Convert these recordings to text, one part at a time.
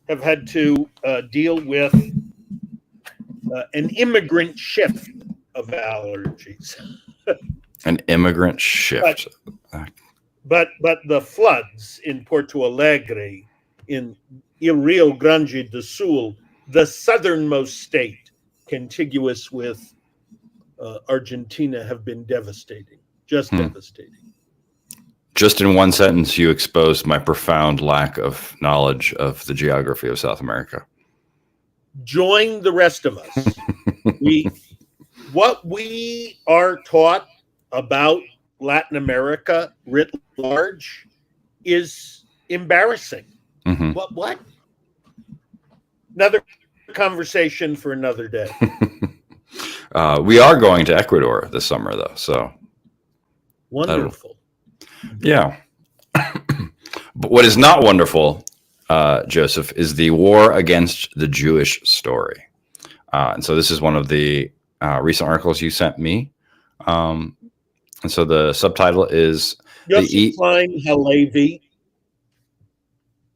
have had to deal with an immigrant shift of allergies. An immigrant But shift. but the floods in Porto Alegre, in Rio Grande do Sul, the southernmost state contiguous with Argentina, have been devastating, just devastating. Just in one sentence, you exposed my profound lack of knowledge of the geography of South America. Join the rest of us. What we are taught about Latin America writ large is embarrassing. Mm-hmm. What? Another conversation for another day. We are going to Ecuador this summer, though. So wonderful. Yeah. But what is not wonderful, Joseph, is the war against the Jewish story. And so this is one of the recent articles you sent me. And so the subtitle is Yossi Klein Halevi.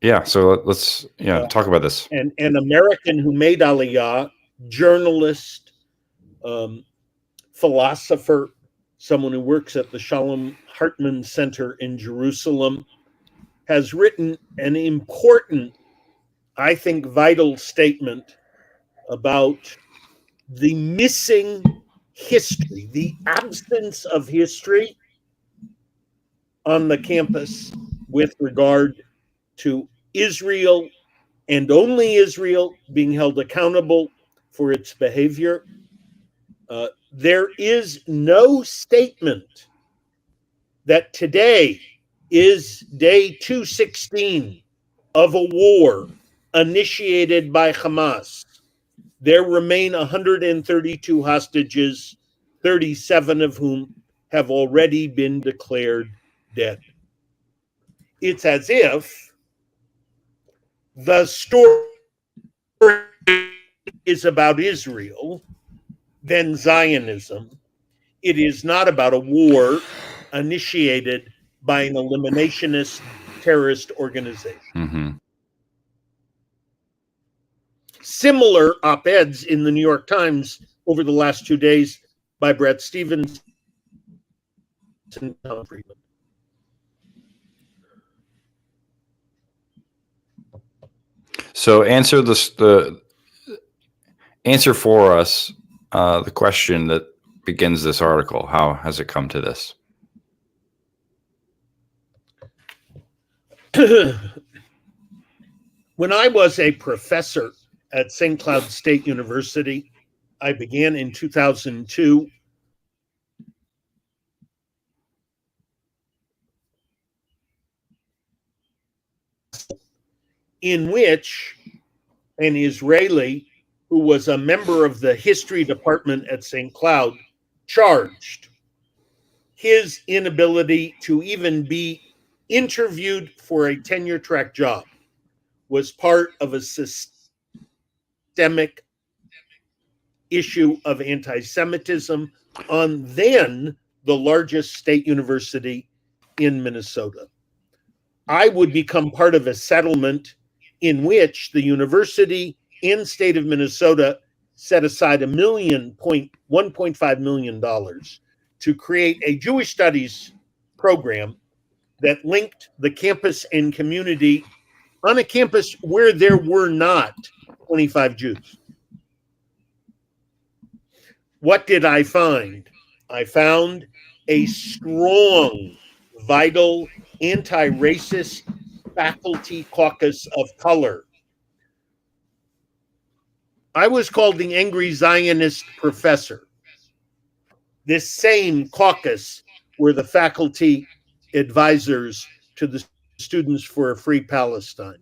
Yeah, so let's talk about this. An American who made Aliyah, journalist, philosopher, someone who works at the Shalom Hartman Center in Jerusalem, has written an important, I think, vital statement about the missing history, the absence of history on the campus with regard to Israel, and only Israel being held accountable for its behavior. There is no statement that today is day 216 of a war initiated by Hamas. There remain 132 hostages, 37 of whom have already been declared dead. It's as if the story is about Israel, then Zionism. It is not about a war initiated by an eliminationist terrorist organization. Mm-hmm. Similar op-eds in the New York Times over the last 2 days by Bret Stephens and Tom Friedman. So answer answer for us the question that begins this article. How has it come to this? When I was a professor at St. Cloud State University, I began in 2002. In which an Israeli who was a member of the history department at St. Cloud charged his inability to even be interviewed for a tenure track job was part of a systemic issue of anti-Semitism on then the largest state university in Minnesota. I would become part of a settlement in which the university and state of Minnesota set aside $1.5 million to create a Jewish studies program that linked the campus and community on a campus where there were not 25 Jews. What did I find? I found a strong, vital, anti-racist faculty caucus of color. I was called the angry Zionist professor. This same caucus were the faculty advisors to the Students for a Free Palestine.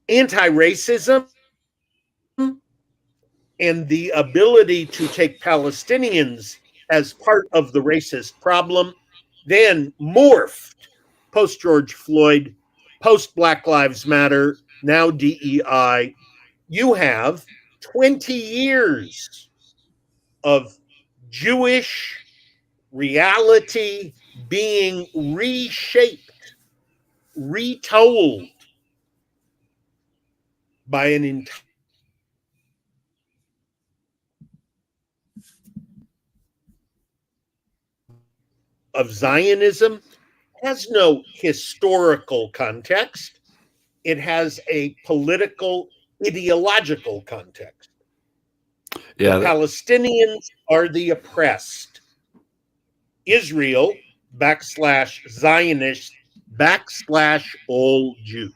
Anti-racism and the ability to take Palestinians as part of the racist problem then morphed post George Floyd, post Black Lives Matter, now DEI. You have 20 years of Jewish reality being reshaped, retold, by an entire of Zionism has no historical context. It has a political, ideological context. Yeah, the Palestinians are the oppressed. Israel / Zionist / all Jews.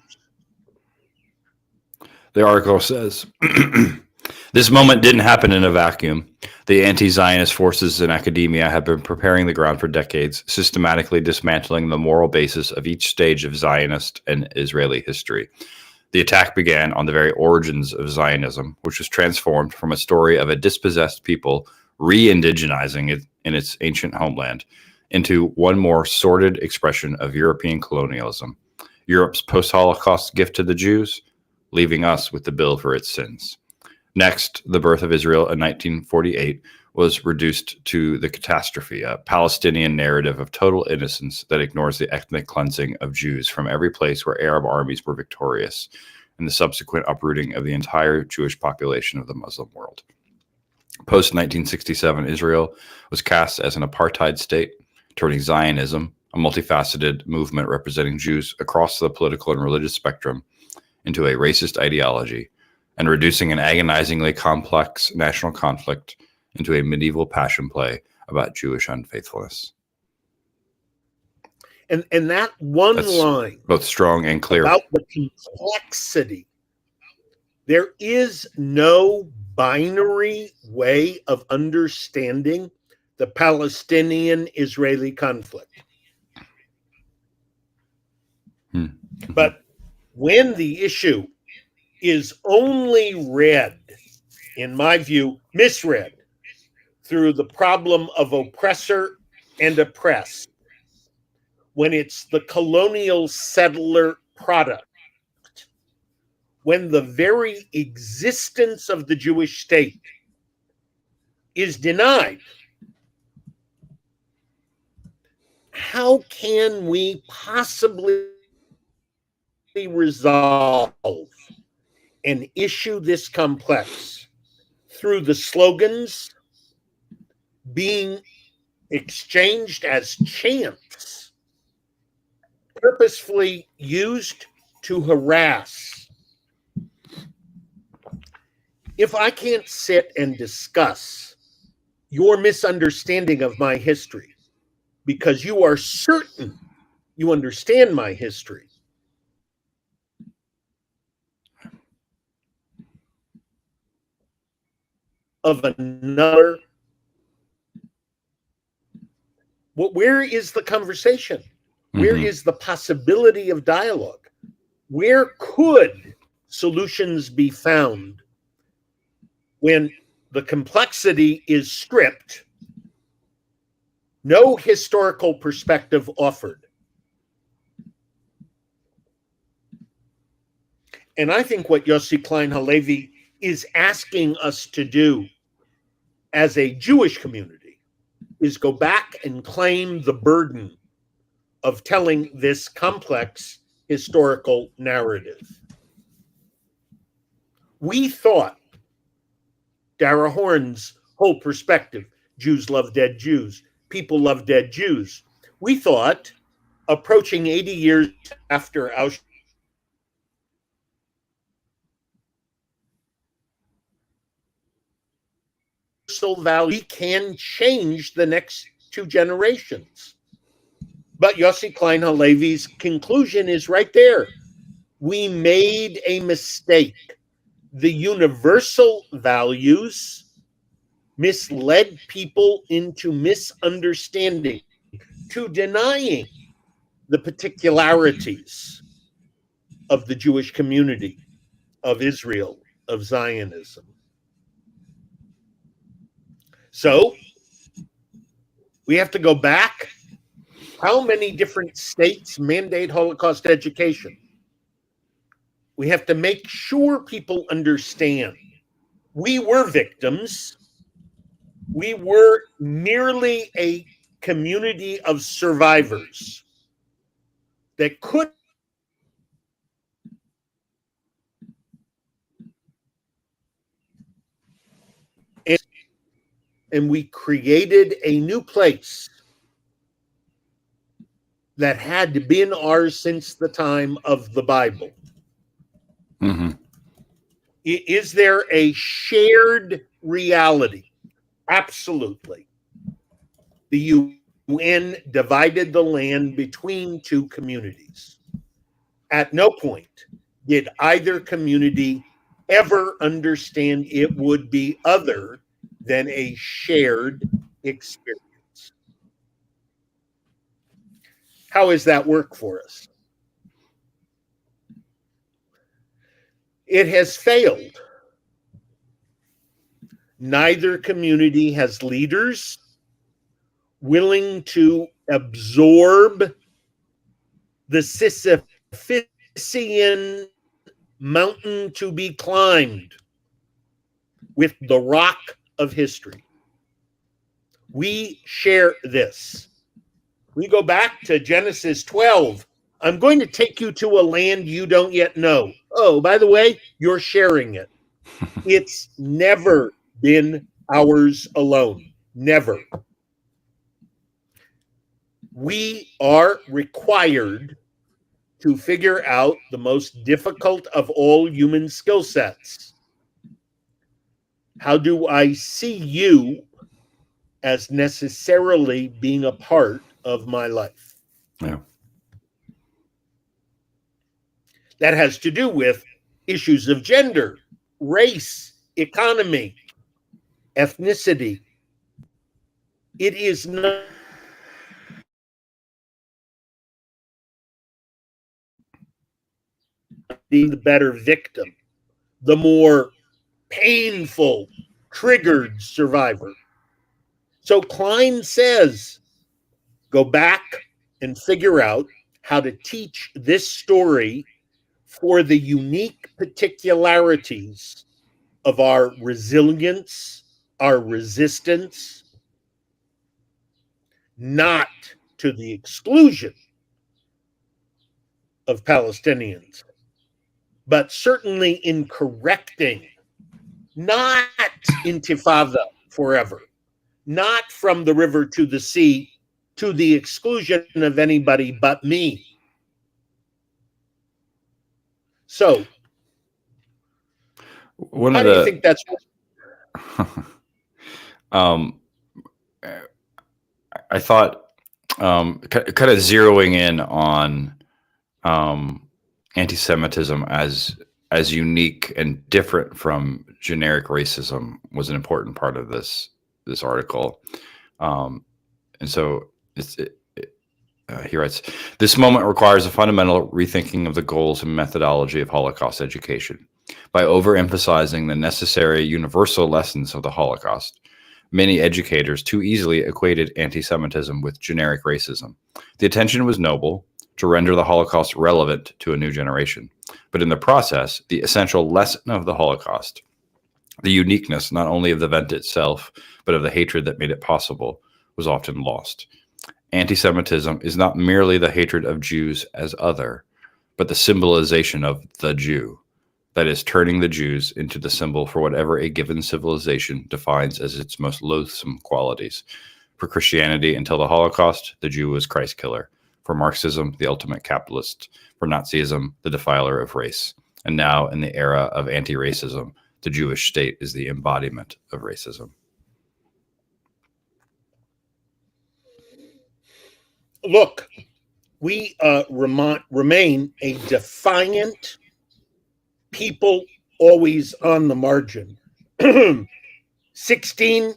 the article says this moment didn't happen in a vacuum. The anti Zionist forces in academia have been preparing the ground for decades, systematically dismantling the moral basis of each stage of Zionist and Israeli history. The attack began on the very origins of Zionism, which was transformed from a story of a dispossessed people re indigenizing it in its ancient homeland into one more sordid expression of European colonialism, Europe's post Holocaust gift to the Jews, leaving us with the bill for its sins. Next, the birth of Israel in 1948 was reduced to the catastrophe, a Palestinian narrative of total innocence that ignores the ethnic cleansing of Jews from every place where Arab armies were victorious, and the subsequent uprooting of the entire Jewish population of the Muslim world. Post 1967, Israel was cast as an apartheid state, turning Zionism, a multifaceted movement representing Jews across the political and religious spectrum, into a racist ideology, and reducing an agonizingly complex national conflict into a medieval passion play about Jewish unfaithfulness. And that one That's line, both strong and clear, about the complexity, there is no binary way of understanding the Palestinian-Israeli conflict. But when the issue is only read, in my view, misread, through the problem of oppressor and oppressed, when it's the colonial settler product, when the very existence of the Jewish state is denied, how can we possibly resolve an issue this complex through the slogans being exchanged as chants, purposefully used to harass? If I can't sit and discuss your misunderstanding of my history because you are certain you understand my history, of another, where is the conversation? Where is the possibility of dialogue? Where could solutions be found when the complexity is stripped, no historical perspective offered? And I think what Yossi Klein Halevi is asking us to do as a Jewish community is go back and claim the burden of telling this complex historical narrative. We thought Dara Horn's whole perspective, Jews love dead Jews, people love dead Jews. We thought, approaching 80 years after Auschwitz, value, we can change the next two generations. But Yossi Klein Halevi's conclusion is right there. We made a mistake. The universal values misled people into misunderstanding, to denying the particularities of the Jewish community, of Israel, of Zionism. So we have to go back. How many different states mandate Holocaust education? We have to make sure people understand we were victims. We were merely a community of survivors that could and we created a new place that had been ours since the time of the Bible. Mm-hmm. Is there a shared reality? Absolutely. The UN divided the land between two communities. At no point did either community ever understand it would be other than a shared experience. How does that work for us? It has failed. Neither community has leaders willing to absorb the Sisyphean mountain to be climbed with the rock of history. We share this. We go back to Genesis 12. I'm going to take you to a land you don't yet know. Oh, by the way, you're sharing it. It's never been ours alone. Never. We are required to figure out the most difficult of all human skill sets. How do I see you as necessarily being a part of my life? Yeah. That has to do with issues of gender, race, economy, ethnicity. It is not the better victim, the more painful, triggered survivor. So Klein says, go back and figure out how to teach this story for the unique particularities of our resilience, our resistance, not to the exclusion of Palestinians, but certainly in correcting, not intifada forever, not from the river to the sea to the exclusion of anybody but me. So, One how of do you the think that's? um, I thought kind of zeroing in on anti-Semitism as unique and different from generic racism was an important part of this article. And so he writes, this moment requires a fundamental rethinking of the goals and methodology of Holocaust education. By overemphasizing the necessary universal lessons of the Holocaust, many educators too easily equated anti-Semitism with generic racism. The intention was noble, to render the Holocaust relevant to a new generation. But in the process, the essential lesson of the Holocaust, the uniqueness not only of the event itself, but of the hatred that made it possible, was often lost. Anti-Semitism is not merely the hatred of Jews as other, but the symbolization of the Jew. That is, turning the Jews into the symbol for whatever a given civilization defines as its most loathsome qualities. For Christianity, until the Holocaust, the Jew was Christ killer. For Marxism, the ultimate capitalist. For Nazism, the defiler of race. And now, in the era of anti-racism, the Jewish state is the embodiment of racism. Look, we remain a defiant people, always on the margin. 16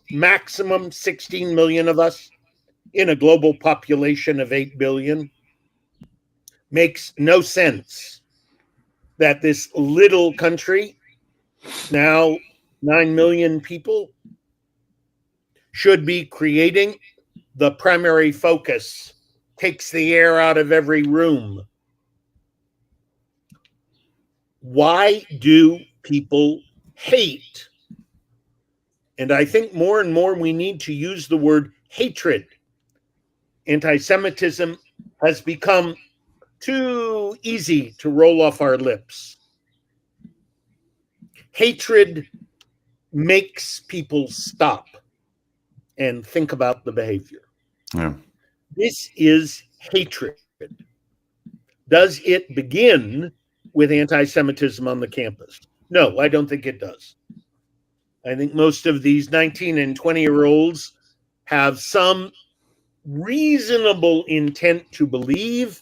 million of us in a global population of 8 billion. Makes no sense that this little country, now 9 million people, should be creating the primary focus, takes the air out of every room. Why do people hate? And I think more and more we need to use the word hatred. Anti-Semitism has become too easy to roll off our lips. Hatred makes people stop. and think about the behavior. Yeah. This is hatred. Does it begin with anti-Semitism on the campus? No, I don't think it does. I think most of these 19 and 20-year-olds have some reasonable intent to believe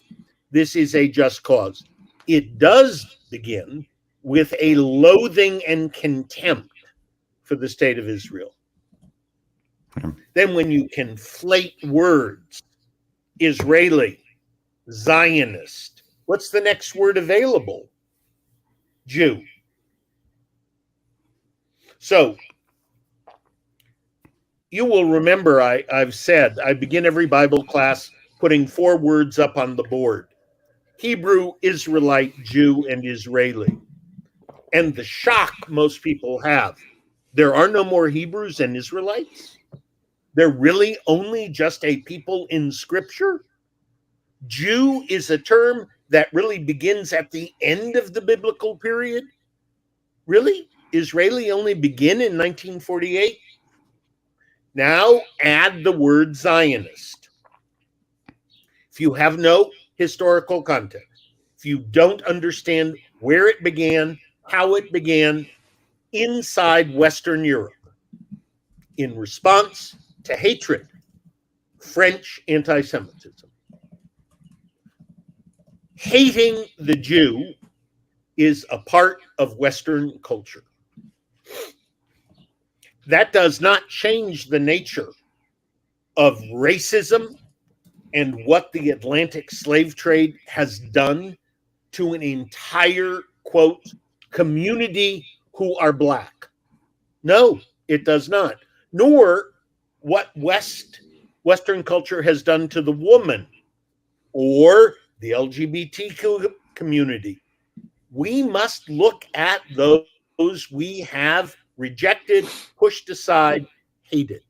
this is a just cause. It does begin with a loathing and contempt for the state of Israel. Then when you conflate words, Israeli, Zionist, what's the next word available? Jew. So you will remember I've said I begin every Bible class putting 4 words up on the board: Hebrew, Israelite, Jew, and Israeli. And the shock most people have, there are no more Hebrews and Israelites? They're really only just a people in Scripture? Jew is a term that really begins at the end of the biblical period? Really? Israeli only begin in 1948? Now add the word Zionist. If you have no historical context, if you don't understand where it began, how it began inside Western Europe, in response to hatred, French anti-Semitism. Hating the Jew is a part of Western culture. That does not change the nature of racism and what the Atlantic slave trade has done to an entire, quote, community who are Black. No, it does not. Nor what Western culture has done to the woman or the LGBTQ community. We must look at those we have rejected, pushed aside, hated.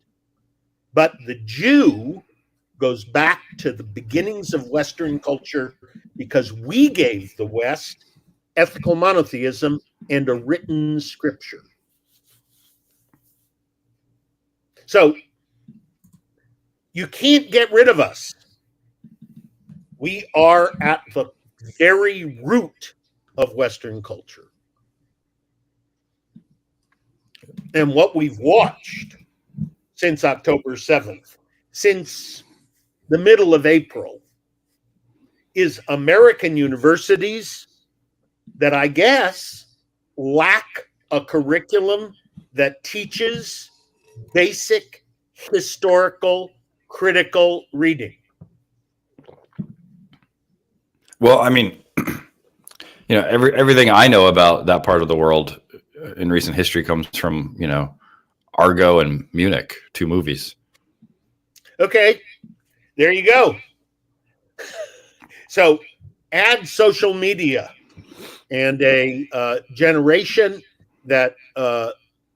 But the Jew goes back to the beginnings of Western culture because we gave the West ethical monotheism and a written scripture. So you can't get rid of us. We are at the very root of Western culture. And what we've watched since October 7th, since the middle of April, is American universities that I guess lack a curriculum that teaches basic historical critical reading. Well, I mean, everything I know about that part of the world in recent history comes from, Argo and Munich, 2 movies. Okay, there you go. So add social media and a generation that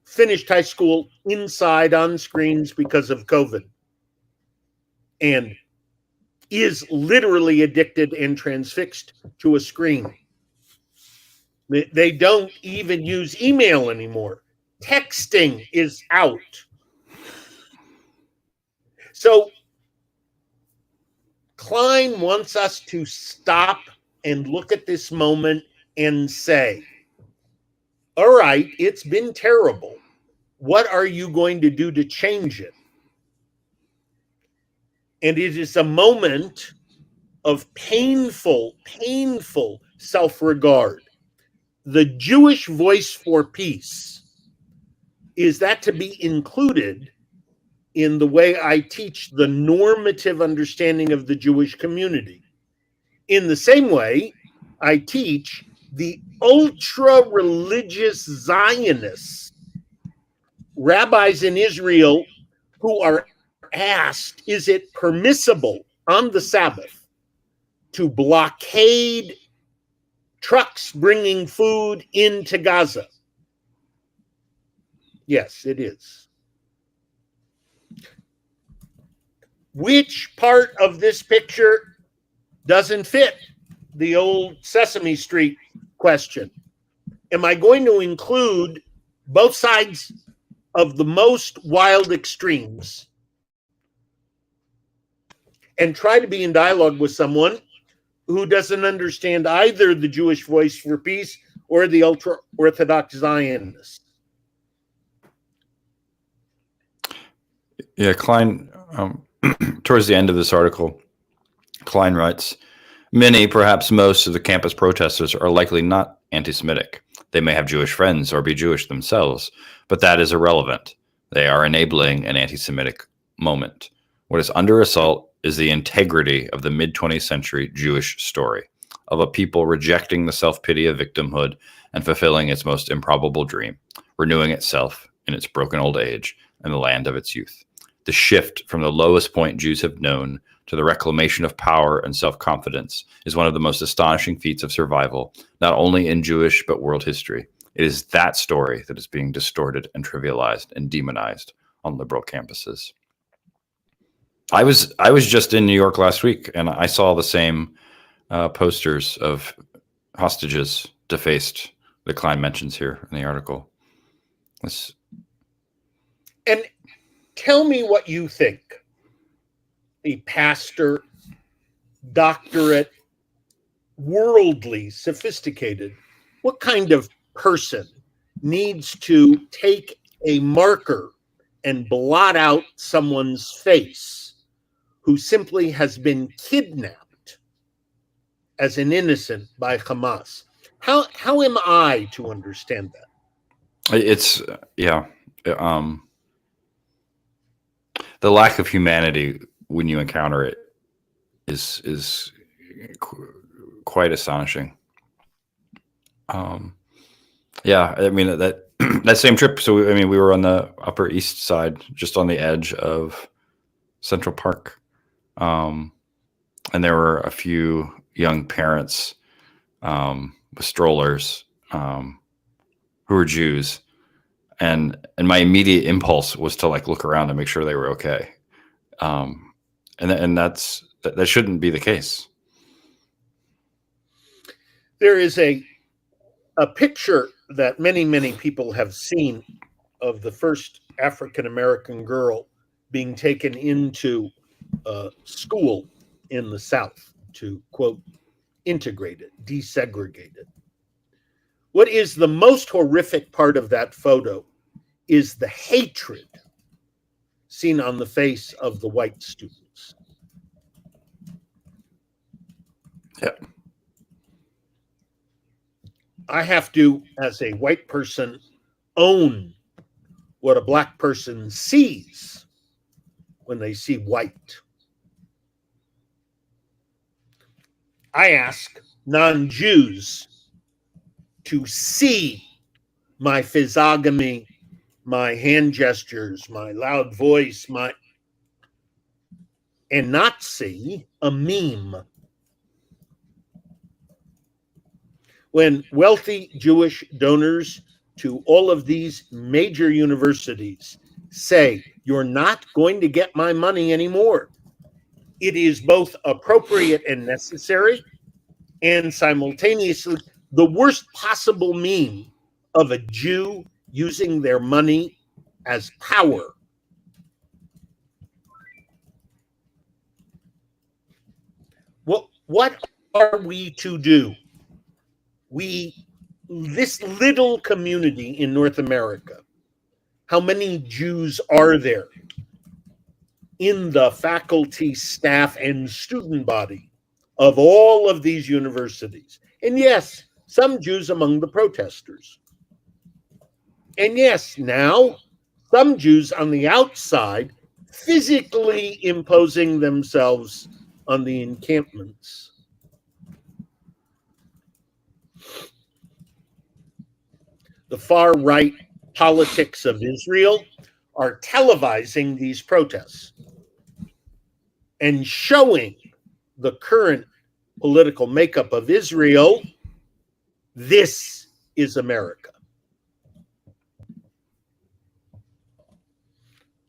finished high school inside on screens because of COVID and is literally addicted and transfixed to a screen. They don't even use email anymore. Texting is out. So Klein wants us to stop and look at this moment and say, all right, it's been terrible. What are you going to do to change it? And it is a moment of painful self-regard. The Jewish voice for peace, is that to be included in the way I teach the normative understanding of the Jewish community? In the same way, I teach the ultra-religious Zionists, rabbis in Israel who are asked, is it permissible on the Sabbath to blockade trucks bringing food into Gaza? Yes, it is. Which part of this picture doesn't fit the old Sesame Street question? Am I going to include both sides of the most wild extremes and try to be in dialogue with someone who doesn't understand either the Jewish voice for peace or the ultra-Orthodox Zionists. Yeah, Klein, towards the end of this article, Klein writes, many, perhaps most, of the campus protesters are likely not anti-Semitic. They may have Jewish friends or be Jewish themselves, but that is irrelevant. They are enabling an anti-Semitic moment. What is under assault is the integrity of the mid-20th century Jewish story, of a people rejecting the self-pity of victimhood and fulfilling its most improbable dream, renewing itself in its broken old age and the land of its youth. The shift from the lowest point Jews have known to the reclamation of power and self-confidence is one of the most astonishing feats of survival, not only in Jewish but world history. It is that story that is being distorted and trivialized and demonized on liberal campuses. I was just in New York last week, and I saw the same posters of hostages defaced that Klein mentions here in the article. And tell me what you think. A pastor, doctorate, worldly, sophisticated, what kind of person needs to take a marker and blot out someone's face who simply has been kidnapped as an innocent by Hamas? How am I to understand that? It's the lack of humanity when you encounter it is quite astonishing. Yeah, I mean that that same trip. So I mean, we were on the Upper East Side, just on the edge of Central Park, and there were a few young parents with strollers who were Jews, and my immediate impulse was to like look around and make sure they were okay, and that shouldn't be the case. There is a picture that many people have seen of the first African American girl being taken into school in the South to, quote, integrate it, desegregate it. What is the most horrific part of that photo is the hatred seen on the face of the white students. Yeah. I have to, as a white person, own what a black person sees when they see white. I ask non-Jews to see my physiognomy, my hand gestures, my loud voice, and not see a meme. When wealthy Jewish donors to all of these major universities say, you're not going to get my money anymore, it is both appropriate and necessary, and simultaneously the worst possible meme of a Jew using their money as power. What are we to do? This little community in North America, how many Jews are there in the faculty, staff, and student body of all of these universities? And yes, some Jews among the protesters. And yes, now some Jews on the outside physically imposing themselves on the encampments. The far right politics of Israel are televising these protests and showing the current political makeup of Israel. This is America.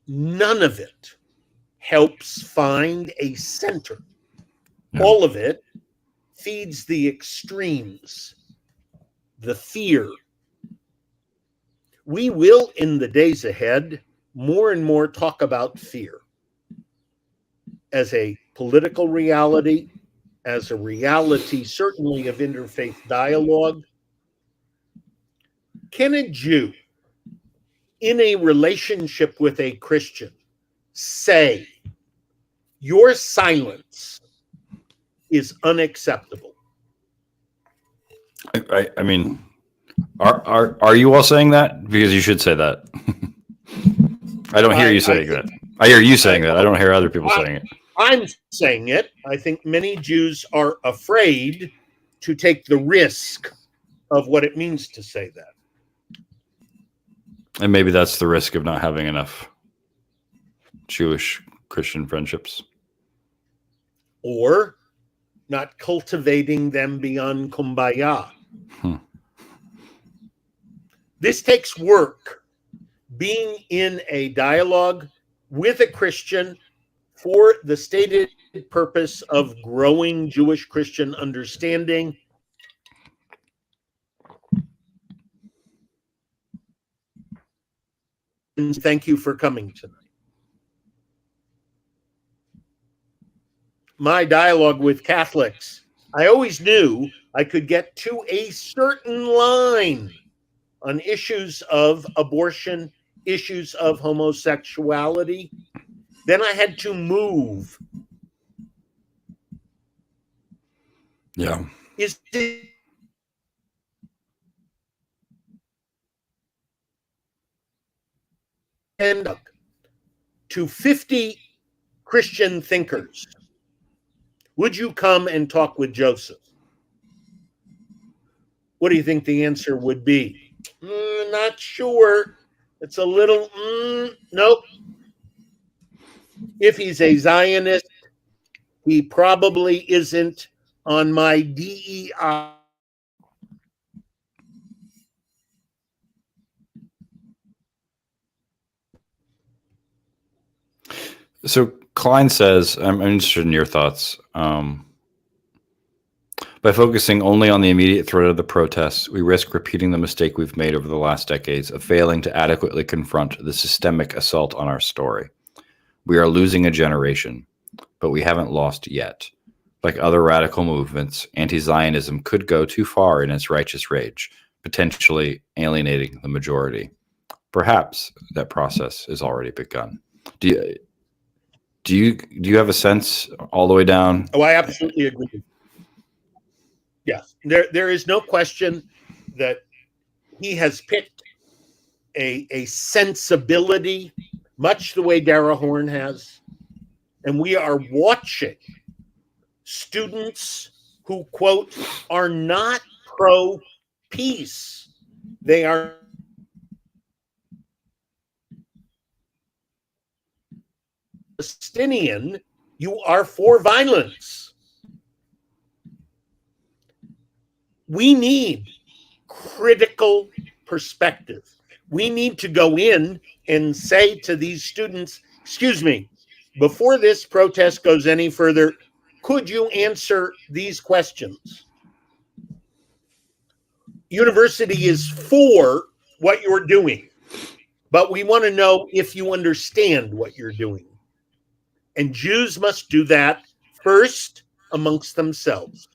None of it helps find a center. No. All of it feeds the extremes, the fear. We will, in the days ahead, more and more talk about fear. as a political reality, as a reality certainly of interfaith dialogue. Can a Jew in a relationship with a Christian say, your silence is unacceptable? I mean, are you all saying that? Because you should say that. I don't hear you saying that. I hear you saying that. I don't hear other people saying it. I'm saying it. I think many Jews are afraid to take the risk of what it means to say that. And maybe that's the risk of not having enough Jewish Christian friendships. Or not cultivating them beyond kumbaya. This takes work. Being in a dialogue with a Christian for the stated purpose of growing Jewish Christian understanding. Thank you for coming tonight. My dialogue with Catholics, I always knew I could get to a certain line on issues of abortion, issues of homosexuality. Then I had to move. Yeah. Is it to 50 Christian thinkers? Would you come and talk with Joseph? What do you think the answer would be? Not sure. It's a little, nope. If he's a Zionist, he probably isn't on my DEI. So Klein says, I'm interested in your thoughts. By focusing only on the immediate threat of the protests, we risk repeating the mistake we've made over the last decades of failing to adequately confront the systemic assault on our story. We are losing a generation, but we haven't lost yet. Like other radical movements, anti-Zionism could go too far in its righteous rage, potentially alienating the majority. Perhaps that process has already begun. Do you have a sense all the way down? Oh, I absolutely agree. Yes, there is no question that he has picked a sensibility, much the way Dara Horn has, and we are watching students who, quote, are not pro-peace. They are Palestinian. You are for violence. We need critical perspective. We need to go in and say to these students, excuse me, before this protest goes any further, could you answer these questions? University is for what you're doing, but we want to know if you understand what you're doing. And Jews must do that first amongst themselves.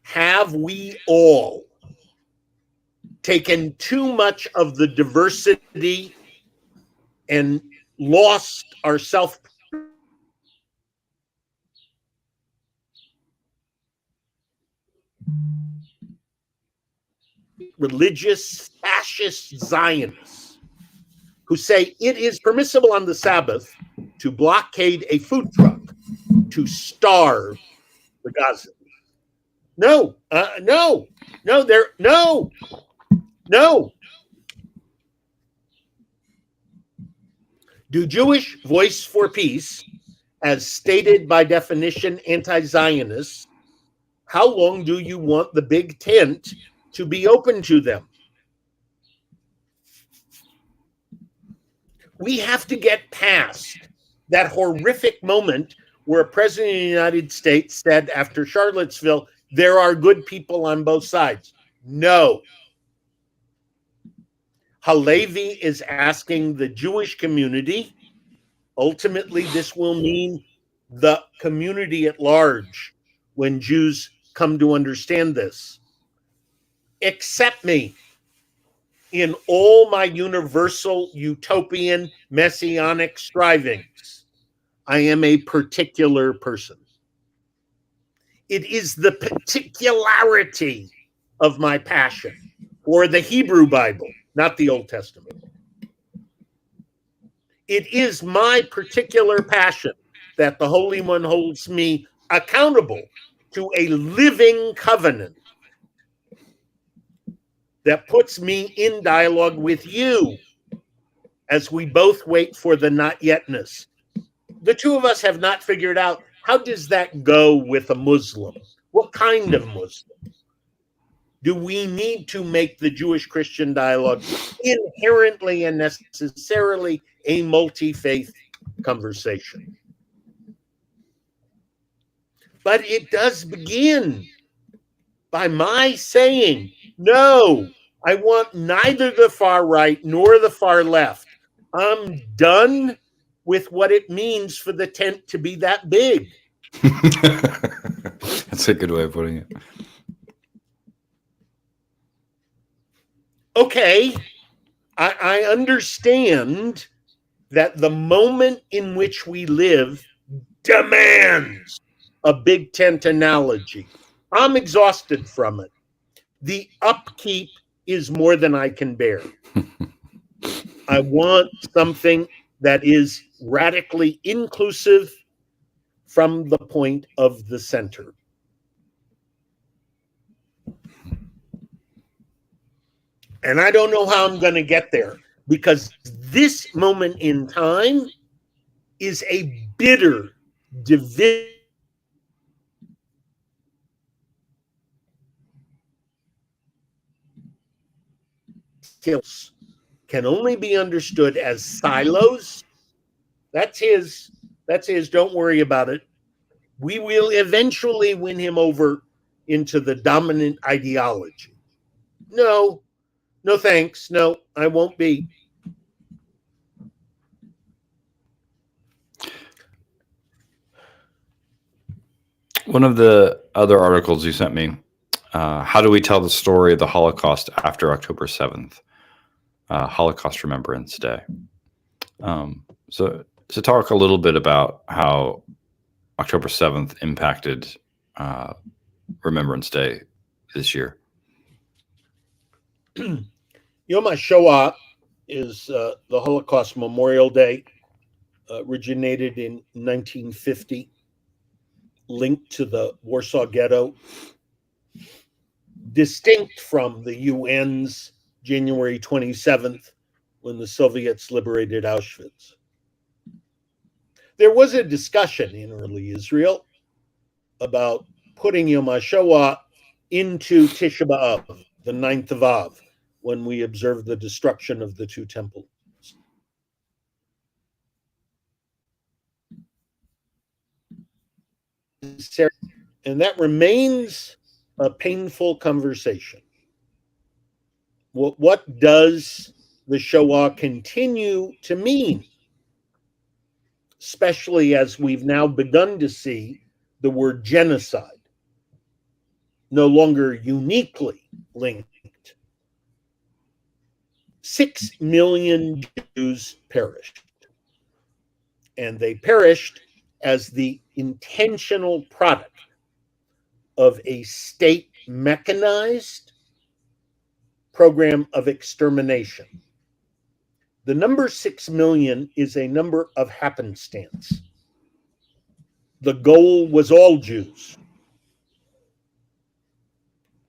Have we all taken too much of the diversity and lost our self religious fascist Zionists who say it is permissible on the Sabbath to blockade a food truck, to starve the Gazans? No. Do Jewish Voice for Peace, as stated by definition anti-Zionists, how long do you want the big tent to be open to them? We have to get past that horrific moment where a president of the United States said after Charlottesville, there are good people on both sides. No. Halevi is asking the Jewish community Ultimately, this will mean the community at large when Jews come to understand this. Accept me in all my universal, utopian, messianic strivings. I am a particular person. It is the particularity of my passion, or the Hebrew Bible, not the Old Testament. It is my particular passion that the Holy One holds me accountable to a living covenant that puts me in dialogue with you as we both wait for the not yetness. The two of us have not figured out, how does that go with a Muslim? What kind of Muslim? Do we need to make the Jewish-Christian dialogue inherently and necessarily a multi-faith conversation? But it does begin by my saying, no, I want neither the far right nor the far left. I'm done with what it means for the tent to be that big. That's a good way of putting it. Okay, I understand that the moment in which we live demands a big tent analogy. I'm exhausted from it. The upkeep is more than I can bear. I want something that is radically inclusive from the point of the center. And I don't know how I'm going to get there, because this moment in time is a bitter division. Can only be understood as silos. That's his. Don't worry about it. We will eventually win him over into the dominant ideology. No, no thanks. No, I won't be. One of the other articles you sent me, how do we tell the story of the Holocaust after October 7th, Holocaust Remembrance Day? So to talk a little bit about how October 7th impacted Remembrance Day this year. Yom HaShoah is the Holocaust Memorial Day, originated in 1950, linked to the Warsaw Ghetto, distinct from the UN's January 27th, when the Soviets liberated Auschwitz. There was a discussion in early Israel about putting Yom HaShoah into Tisha B'Av, the 9th of Av, when we observe the destruction of the two temples. And that remains a painful conversation. What does the Shoah continue to mean? Especially as we've now begun to see the word genocide no longer uniquely linked. 6 million Jews perished. And they perished as the intentional product of a state mechanized program of extermination. The number 6 million is a number of happenstance. The goal was all Jews.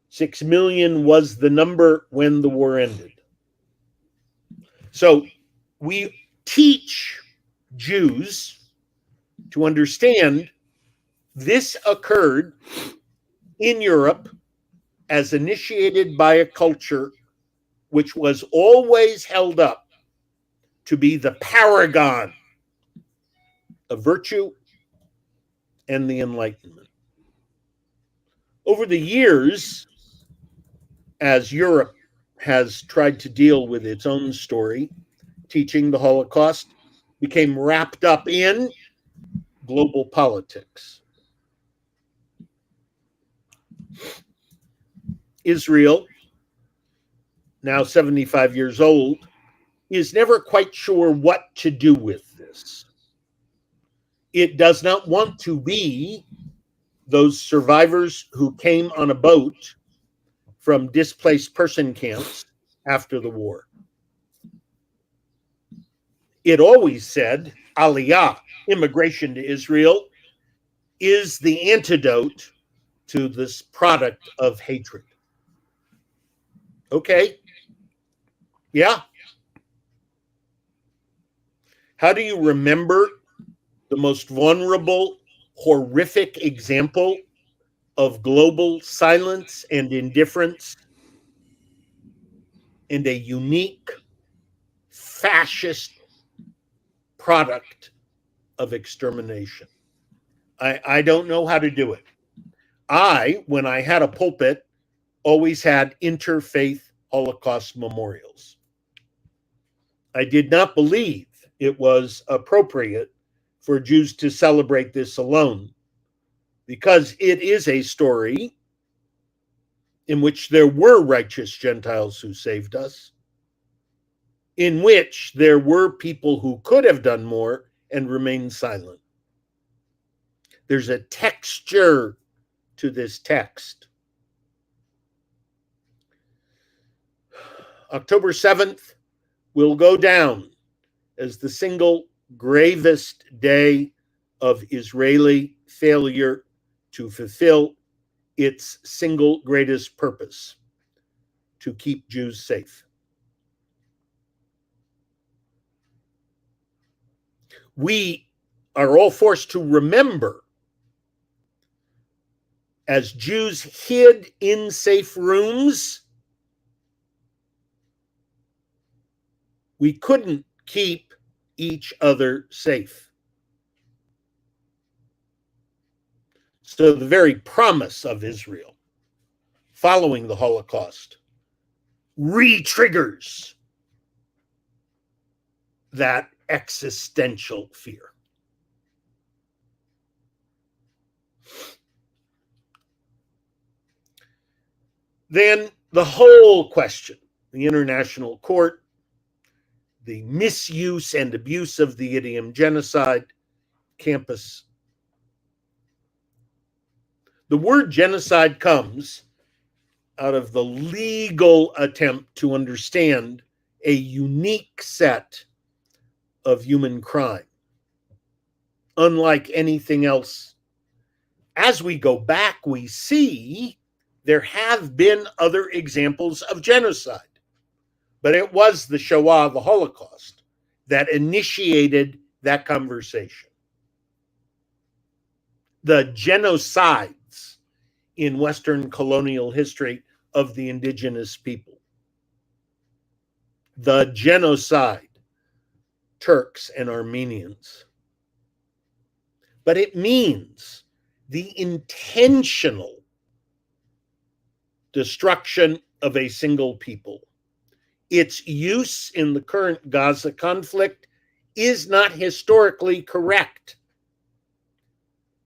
6 million was the number when the war ended. So we teach Jews to understand this occurred in Europe as initiated by a culture which was always held up to be the paragon of virtue and the Enlightenment. Over the years, as Europe has tried to deal with its own story, teaching the Holocaust, became wrapped up in global politics. Israel, now 75 years old, is never quite sure what to do with this. It does not want to be those survivors who came on a boat from displaced person camps after the war. It always said Aliyah, immigration to Israel, is the antidote to this product of hatred. Okay. Yeah. How do you remember the most vulnerable, horrific example of global silence and indifference and a unique fascist product of extermination? I don't know how to do it. When I had a pulpit, always had interfaith Holocaust memorials. I did not believe it was appropriate for Jews to celebrate this alone, because it is a story in which there were righteous Gentiles who saved us, in which there were people who could have done more and remained silent. There's a texture to this text. October 7th will go down as the single gravest day of Israeli failure to fulfill its single greatest purpose, to keep Jews safe. We are all forced to remember, as Jews hid in safe rooms, we couldn't keep each other safe. So the very promise of Israel following the Holocaust re-triggers that existential fear. Then the whole question, the international court, the misuse and abuse of the idiom genocide, campus. The word genocide comes out of the legal attempt to understand a unique set of human crime, unlike anything else. As we go back, we see there have been other examples of genocide, but it was the Shoah, the Holocaust, that initiated that conversation. The genocides in Western colonial history of the indigenous people. The genocide, Turks and Armenians. But it means the intentional destruction of a single people. Its use in the current Gaza conflict is not historically correct.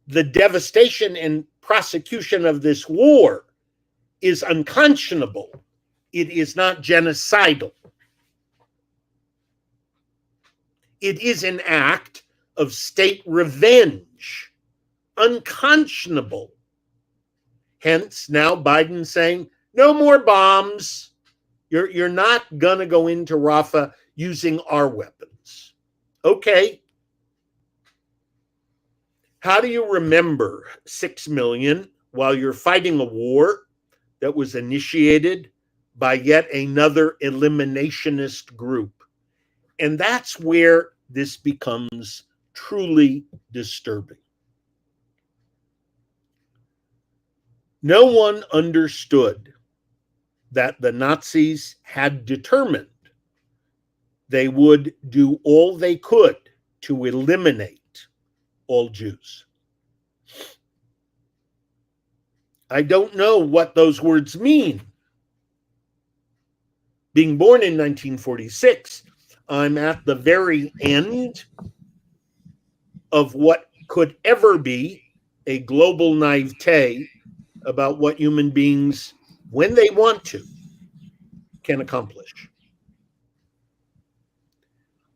The devastation and prosecution of this war is unconscionable. It is not genocidal. It is an act of state revenge, unconscionable. Hence, now Biden saying, no more bombs. You're not going to go into Rafah using our weapons. Okay. How do you remember 6 million while you're fighting a war that was initiated by yet another eliminationist group? And that's where this becomes truly disturbing. No one understood that the Nazis had determined they would do all they could to eliminate all Jews. I don't know what those words mean. Being born in 1946, I'm at the very end of what could ever be a global naivete about what human beings, when they want to, can accomplish.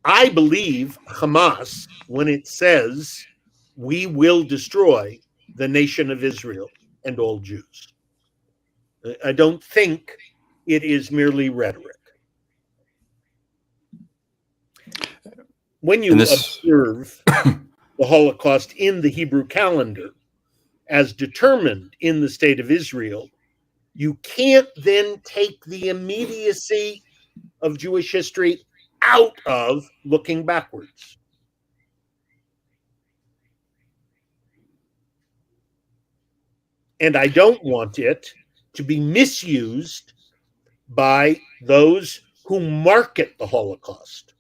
I believe Hamas when it says we will destroy the nation of Israel and all Jews. I don't think it is merely rhetoric. When And you this, observe the Holocaust in the Hebrew calendar as determined in the state of Israel, you can't then take the immediacy of Jewish history out of looking backwards. And I don't want it to be misused by those who market the Holocaust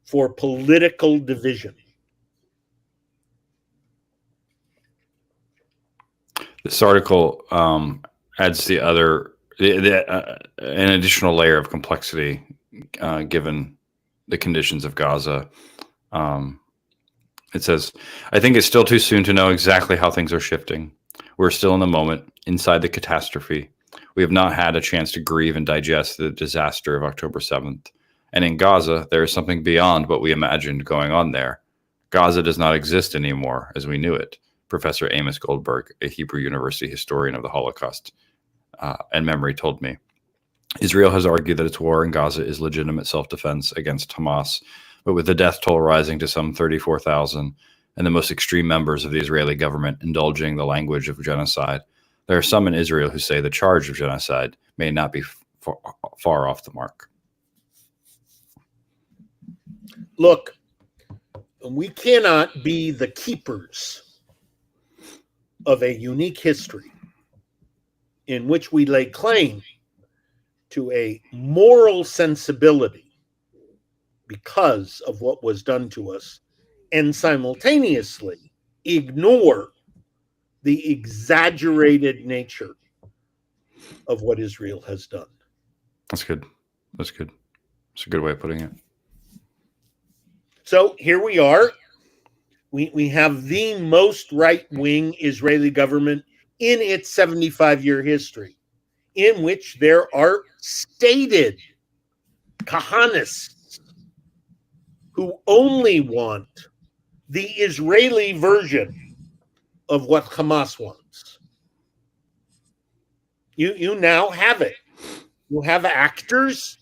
for political division. this article adds an additional layer of complexity given the conditions of Gaza. It says, I think it's still too soon to know exactly how things are shifting. We're still in the moment, inside the catastrophe. We have not had a chance to grieve and digest the disaster of October 7th. And in Gaza, there is something beyond what we imagined going on there. Gaza does not exist anymore as we knew it. Professor Amos Goldberg, a Hebrew University historian of the Holocaust and memory, told me. Israel has argued that its war in Gaza is legitimate self-defense against Hamas, but with the death toll rising to some 34,000 and the most extreme members of the Israeli government indulging the language of genocide, there are some in Israel who say the charge of genocide may not be far off the mark. Look, we cannot be the keepers of a unique history in which we lay claim to a moral sensibility because of what was done to us, and simultaneously ignore the exaggerated nature of what Israel has done. That's good. That's good. It's a good way of putting it. So here we are. We have the most right-wing Israeli government in its 75-year history, in which there are stated kahanists who only want the Israeli version of what Hamas wants. You now have it. You have actors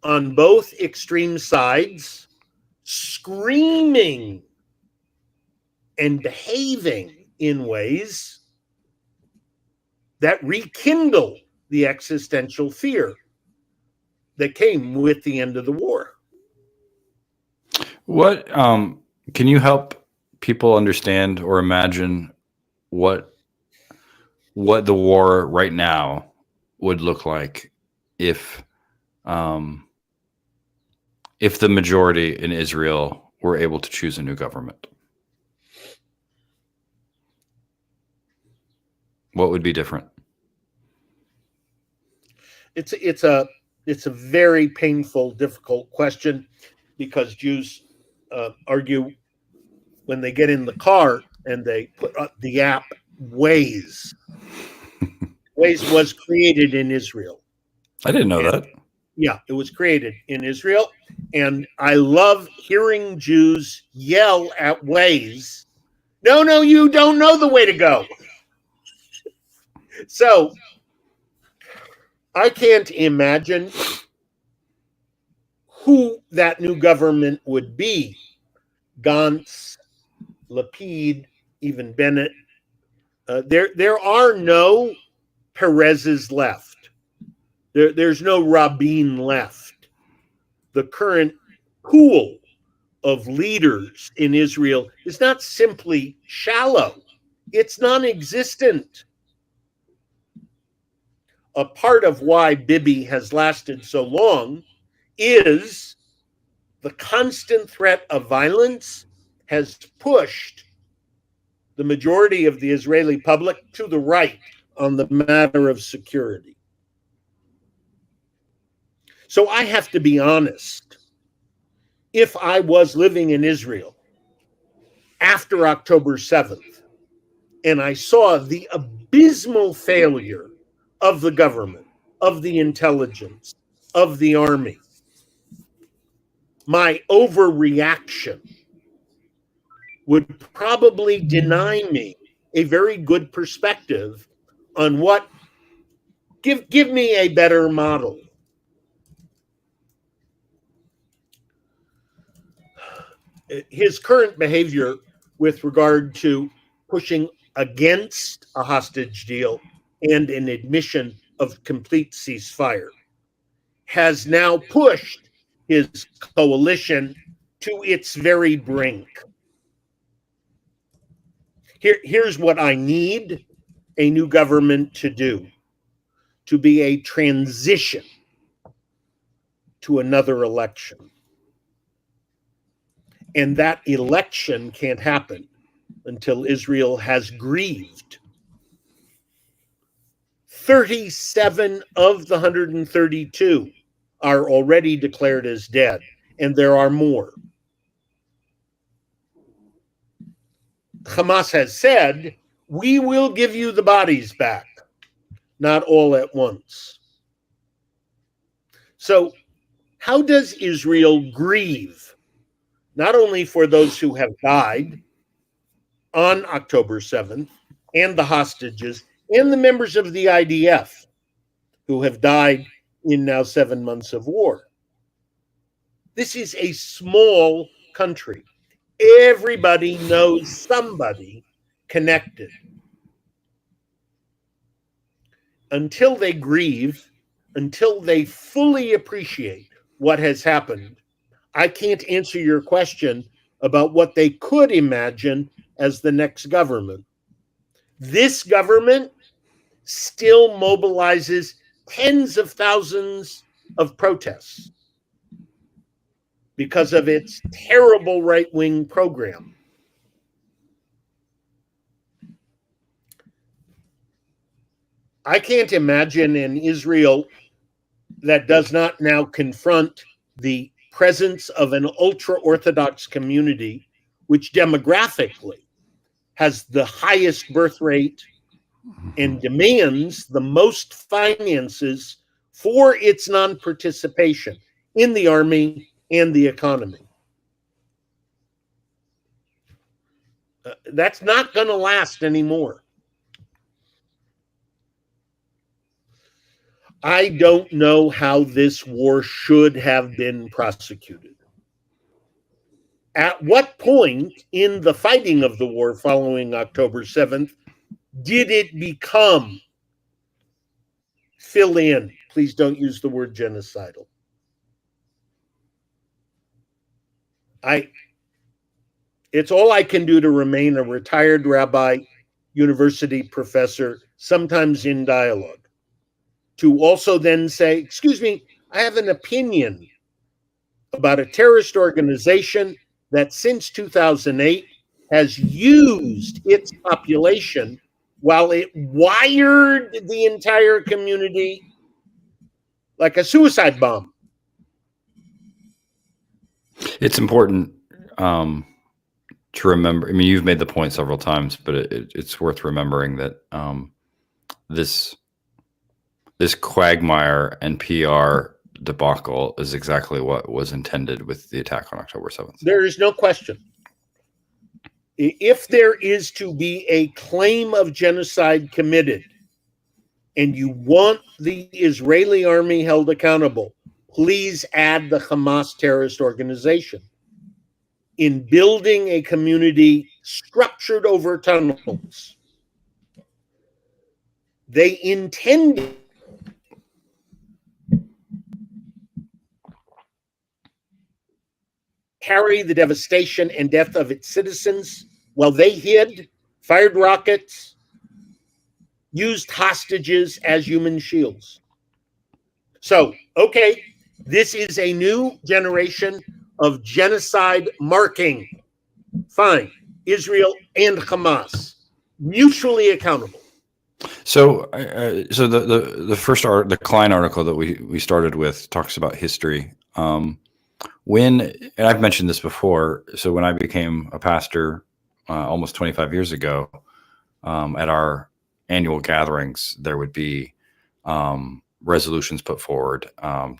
on both extreme sides screaming and behaving in ways that rekindle the existential fear that came with the end of the war. What can you help people understand or imagine what the war right now would look like if the majority in Israel were able to choose a new government? What would be different? It's a very painful, difficult question, because Jews argue when they get in the car and they put up the app Waze. Waze was created in Israel. I didn't know that. Yeah, it was created in Israel. And I love hearing Jews yell at Waze, no, you don't know the way to go. So I can't imagine who that new government would be. Gantz, Lapid, even Bennett. There are no Perez's left. There's no Rabin left. The current pool of leaders in Israel is not simply shallow. It's non-existent. A part of why Bibi has lasted so long is the constant threat of violence has pushed the majority of the Israeli public to the right on the matter of security. So I have to be honest. if I was living in Israel after October 7th and I saw the abysmal failure of the government, of the intelligence, of the army, my overreaction would probably deny me a very good perspective on what give me a better model. His current behavior with regard to pushing against a hostage deal and an admission of complete ceasefire has now pushed his coalition to its very brink. Here's what I need a new government to do, to be a transition to another election. And that election can't happen until Israel has grieved 37 of the 132 are already declared as dead, and there are more. Hamas has said, we will give you the bodies back, not all at once. So, how does Israel grieve, not only for those who have died on October 7th, and the hostages, and the members of the IDF who have died in now 7 months of war? This is a small country. Everybody knows somebody connected. Until they grieve, until they fully appreciate what has happened, I can't answer your question about what they could imagine as the next government. This government still mobilizes tens of thousands of protests because of its terrible right-wing program. I can't imagine an Israel that does not now confront the presence of an ultra-Orthodox community, which demographically has the highest birth rate and demands the most finances for its non-participation in the army and the economy. That's not going to last anymore. I don't know how this war should have been prosecuted. At what point in the fighting of the war following October 7th did it become, fill in, please don't use the word genocidal? It's all I can do to remain a retired rabbi, university professor, sometimes in dialogue, to also then say, excuse me, I have an opinion about a terrorist organization that since 2008 has used its population while it wired the entire community like a suicide bomb. It's important to remember. I mean, you've made the point several times, but it's worth remembering that this quagmire and PR debacle is exactly what was intended with the attack on October 7th. There is no question. If there is to be a claim of genocide committed and you want the Israeli army held accountable, please add the Hamas terrorist organization. In building a community structured over tunnels, they intended carry the devastation and death of its citizens while they hid, fired rockets, used hostages as human shields. So, okay, this is a new generation of genocide marking. Fine. Israel and Hamas, mutually accountable. So, the first the Klein article that we started with talks about history. and I've mentioned this before, so when I became a pastor almost 25 years ago, at our annual gatherings, there would be resolutions put forward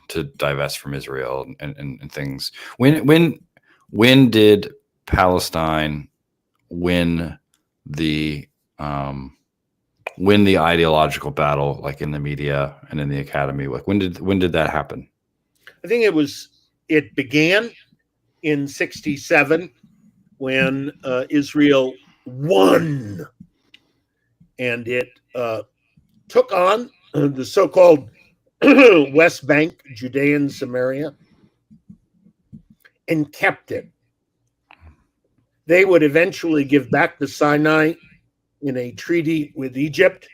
to divest from Israel and things. When did Palestine win the ideological battle, like in the media and in the academy? Like when did that happen? I think it began in 67 when Israel won, and it took on the so-called West Bank, Judea and Samaria, and kept it. They would eventually give back the Sinai in a treaty with Egypt,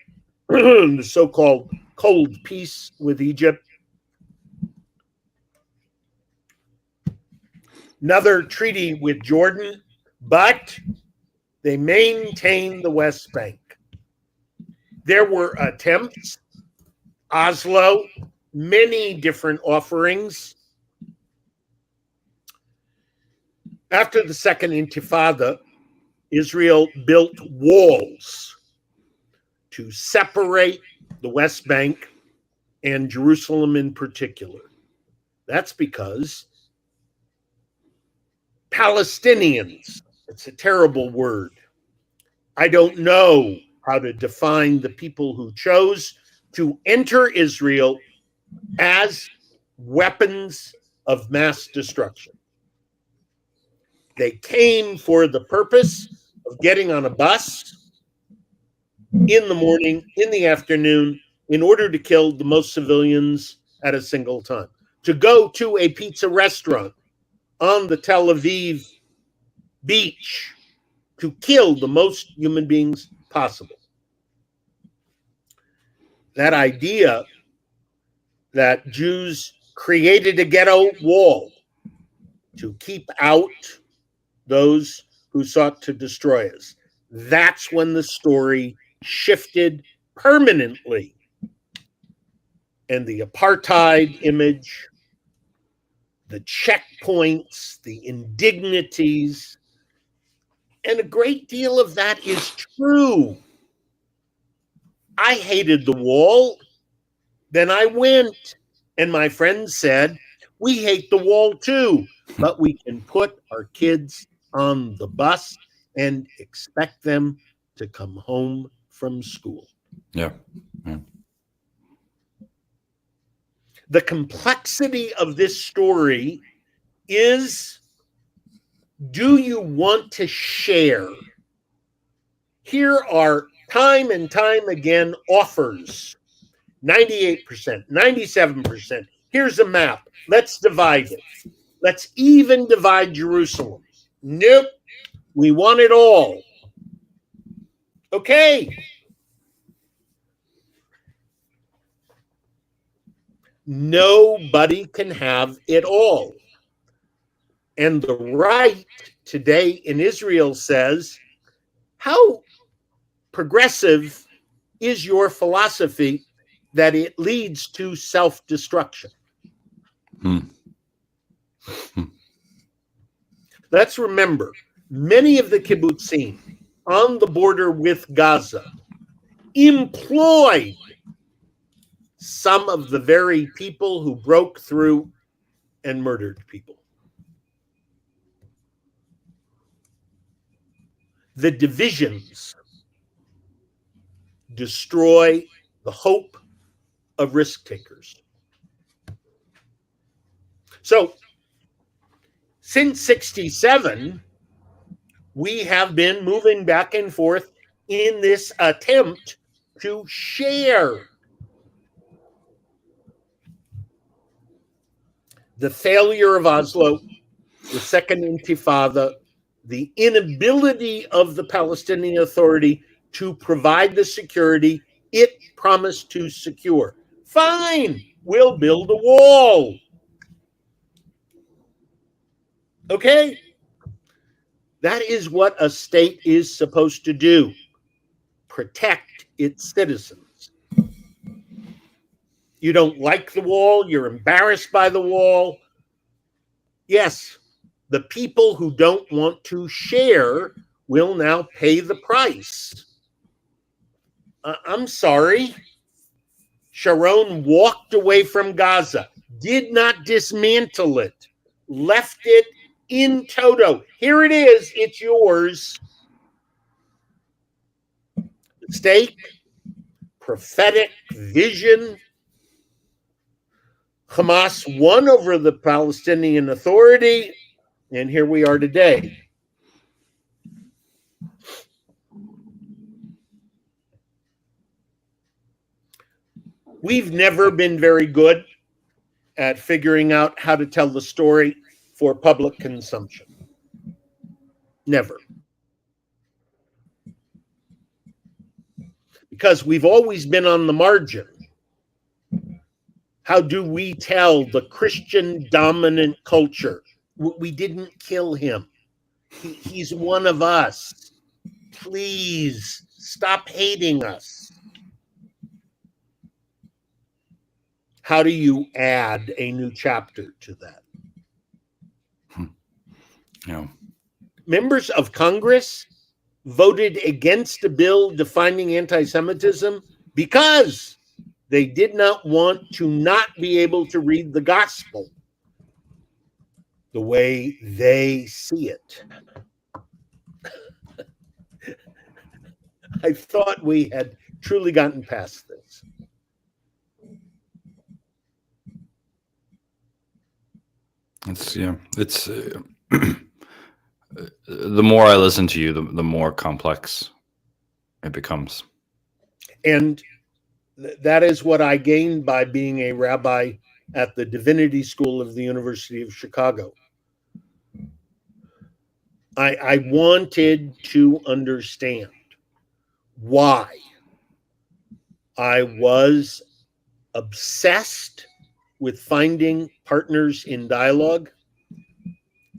the so-called Cold Peace with Egypt. Another treaty with Jordan, but they maintained the West Bank. There were attempts, Oslo, many different offerings. After the Second Intifada, Israel built walls to separate the West Bank and Jerusalem in particular. That's because Palestinians, it's a terrible word. I don't know how to define the people who chose to enter Israel as weapons of mass destruction. They came for the purpose of getting on a bus in the morning, in the afternoon, in order to kill the most civilians at a single time. To go to a pizza restaurant on the Tel Aviv beach to kill the most human beings possible. That idea that Jews created a ghetto wall to keep out those who sought to destroy us. That's when the story shifted permanently. And the apartheid image, the checkpoints, the indignities, and a great deal of that is true. I hated the wall. Then I went, and my friends said, we hate the wall too, but we can put our kids on the bus and expect them to come home from school. Yeah. Yeah. The complexity of this story is, do you want to share? Here are time and time again offers. 98%, 97%. Here's a map. Let's divide it. Let's even divide Jerusalem. Nope. We want it all. Okay. Nobody can have it all. And the right today in Israel says, how progressive is your philosophy that it leads to self-destruction? Let's remember, many of the kibbutzim on the border with Gaza employed some of the very people who broke through and murdered people. The divisions destroy the hope of risk takers. So, since 67, we have been moving back and forth in this attempt to share. The failure of Oslo, the Second Intifada, the inability of the Palestinian Authority to provide the security it promised to secure. Fine, we'll build a wall. Okay? That is what a state is supposed to do. Protect its citizens. You don't like the wall, you're embarrassed by the wall. Yes, the people who don't want to share will now pay the price. I'm sorry. Sharon walked away from Gaza, did not dismantle it, left it in toto. Here it is, it's yours. Mistake, prophetic vision. Hamas won over the Palestinian Authority, and here we are today. We've never been very good at figuring out how to tell the story for public consumption. Never. Because we've always been on the margin. How do we tell the Christian dominant culture? We didn't kill him. He's one of us. Please stop hating us. How do you add a new chapter to that? Yeah. Members of Congress voted against a bill defining anti-Semitism because they did not want to not be able to read the gospel the way they see it. I thought we had truly gotten past this. It's the more I listen to you, the more complex it becomes. And that is what I gained by being a rabbi at the Divinity School of the University of Chicago. I wanted to understand why I was obsessed with finding partners in dialogue,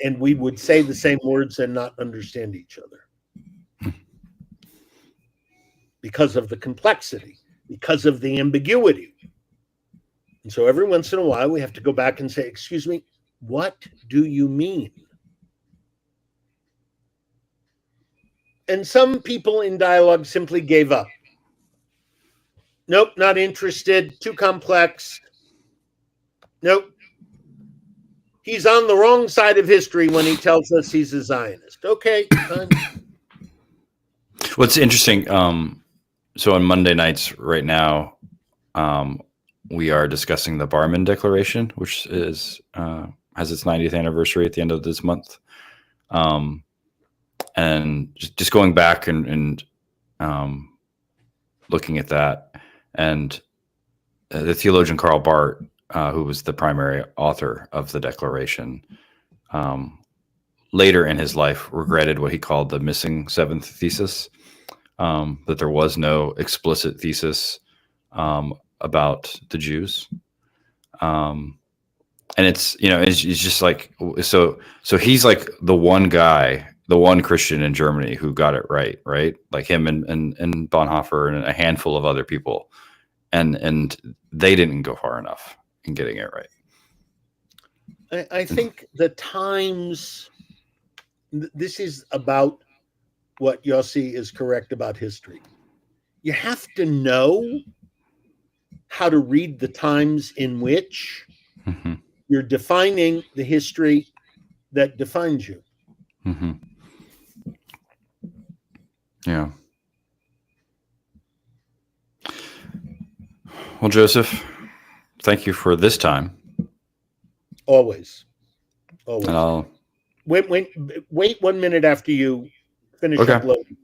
and we would say the same words and not understand each other because of the complexity, because of the ambiguity. And so every once in a while, we have to go back and say, excuse me, what do you mean? And some people in dialogue simply gave up. Nope, not interested, too complex. Nope. He's on the wrong side of history when he tells us he's a Zionist. Okay, fine. What's interesting, so on Monday nights right now, we are discussing the Barman Declaration, which is has its 90th anniversary at the end of this month. And just going back and looking at that, and the theologian Karl Barth, who was the primary author of the Declaration, later in his life regretted what he called the missing seventh thesis, that there was no explicit thesis about the Jews. And it's just like, so he's like the one guy, the one Christian in Germany who got it right? Like him and Bonhoeffer and a handful of other people. And they didn't go far enough in getting it right. I think the times, this is about what Yossi is correct about history. You have to know how to read the times in which you're defining the history that defines you. Mm-hmm. Yeah. Well, Joseph, thank you for this time. Always. And I'll wait 1 minute after you finish uploading.